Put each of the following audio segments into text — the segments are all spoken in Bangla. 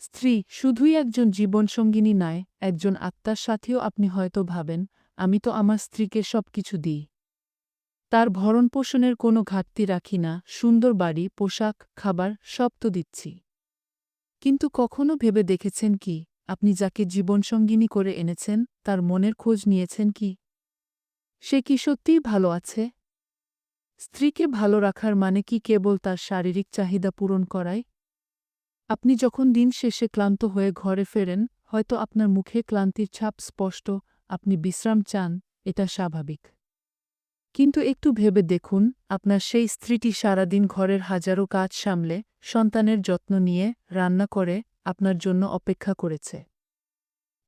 স্ত্রী শুধুই একজন জীবনসঙ্গিনী নয়, একজন আত্মার সাথেও। আপনি হয়তো ভাবেন, আমি তো আমার স্ত্রীকে সবকিছু দিই। তার ভরণপোষণের কোনো ঘাটতি রাখি না, সুন্দর বাড়ি, পোশাক, খাবার সব তো দিচ্ছি। কিন্তু কখনো ভেবে দেখেছেন কি, আপনি যাকে জীবনসঙ্গিনী করে এনেছেন, তার মনের খোঁজ নিয়েছেন কি? সে কি সত্যিই ভালো আছে? স্ত্রীকে ভালো রাখার মানে কি কেবল তার শারীরিক চাহিদা পূরণ করাই? আপনি যখন দিন শেষে ক্লান্ত হয়ে ঘরে ফেরেন, হয়তো আপনার মুখে ক্লান্তির ছাপ স্পষ্ট, আপনি বিশ্রাম চান, এটা স্বাভাবিক। কিন্তু একটু ভেবে দেখুন, আপনার সেই স্ত্রীটি সারাদিন ঘরের হাজারো কাজ সামলে, সন্তানের যত্ন নিয়ে, রান্না করে, আপনার জন্য অপেক্ষা করেছে।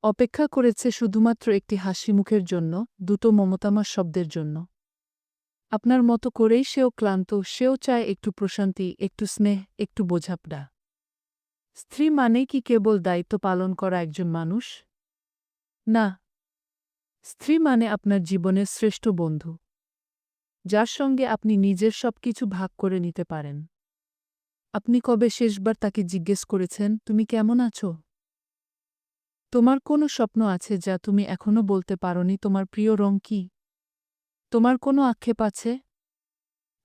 অপেক্ষা করেছে শুধুমাত্র একটি হাসিমুখের জন্য, দুটো মমতাময় শব্দের জন্য। আপনার মতো করেই সেও ক্লান্ত, সেও চায় একটু প্রশান্তি, একটু স্নেহ, একটু বোঝাপড়া। স্ত্রী মানেই কি কেবল দায়িত্ব পালন করা একজন মানুষ? না। স্ত্রী মানে আপনার জীবনের শ্রেষ্ঠ বন্ধু, যার সঙ্গে আপনি নিজের সবকিছু ভাগ করে নিতে পারেন। আপনি কবে শেষবার তাকে জিজ্ঞেস করেছেন, তুমি কেমন আছো? তোমার কোনো স্বপ্ন আছে যা তুমি এখনো বলতে পারোনি? তোমার প্রিয় রং কি? তোমার কোনো আক্ষেপ আছে?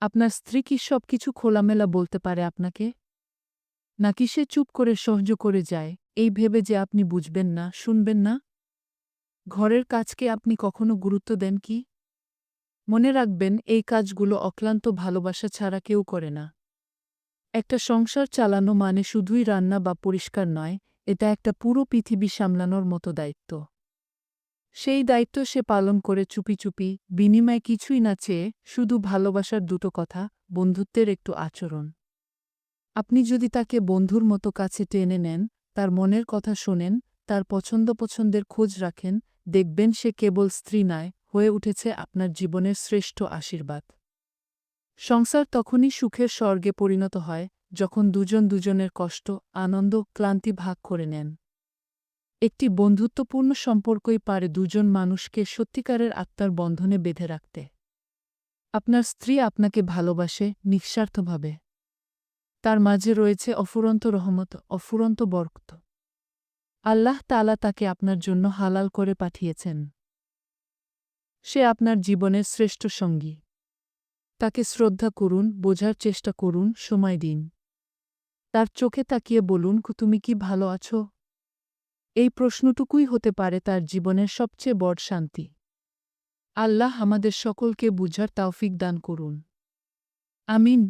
আপনার স্ত্রী কি সবকিছু খোলামেলা বলতে পারে আপনাকে? নাকি সে চুপ করে সহ্য করে যায়, এই ভেবে যে আপনি বুঝবেন না, শুনবেন না? ঘরের কাজকে আপনি কখনো গুরুত্ব দেন কি? মনে রাখবেন, এই কাজগুলো অক্লান্ত ভালোবাসা ছাড়া কেউ করে না। একটা সংসার চালানো মানে শুধুই রান্না বা পরিষ্কার নয়, এটা একটা পুরো পৃথিবী সামলানোর মতো দায়িত্ব। সেই দায়িত্ব সে পালন করে চুপি চুপি, বিনিময়ে কিছুই না চেয়ে, শুধু ভালোবাসার দুটো কথা, বন্ধুত্বের একটু আচরণ। আপনি যদি তাকে বন্ধুর মতো কাছে টেনে নেন, তার মনের কথা শোনেন, তার পছন্দের খোঁজ রাখেন, দেখবেন সে কেবল স্ত্রী নয়, হয়ে উঠেছে আপনার জীবনের শ্রেষ্ঠ আশীর্বাদ। সংসার তখনই সুখের স্বর্গে পরিণত হয়, যখন দুজন দুজনের কষ্ট, আনন্দ, ক্লান্তি ভাগ করে নেন। একটি বন্ধুত্বপূর্ণ সম্পর্কই পারে দুজন মানুষকে সত্যিকারের আত্মার বন্ধনে বেঁধে রাখতে। আপনার স্ত্রী আপনাকে ভালোবাসে নিঃস্বার্থভাবে। তার মাঝে রয়েছে অফুরন্ত রহমত, অফুরন্ত বরকত। আল্লাহ তাআলা তাকে আপনার জন্য হালাল করে পাঠিয়েছেন। সে আপনার জীবনের শ্রেষ্ঠ সঙ্গী। তাকে শ্রদ্ধা করুন, বোঝার চেষ্টা করুন, সময় দিন। তার চোখে তাকিয়ে বলুন, তুমি কি ভালো আছো? এই প্রশ্নটুকুই হতে পারে তার জীবনের সবচেয়ে বড় শান্তি। আল্লাহ আমাদের সকলকে বুঝার তৌফিক দান করুন। আমিন।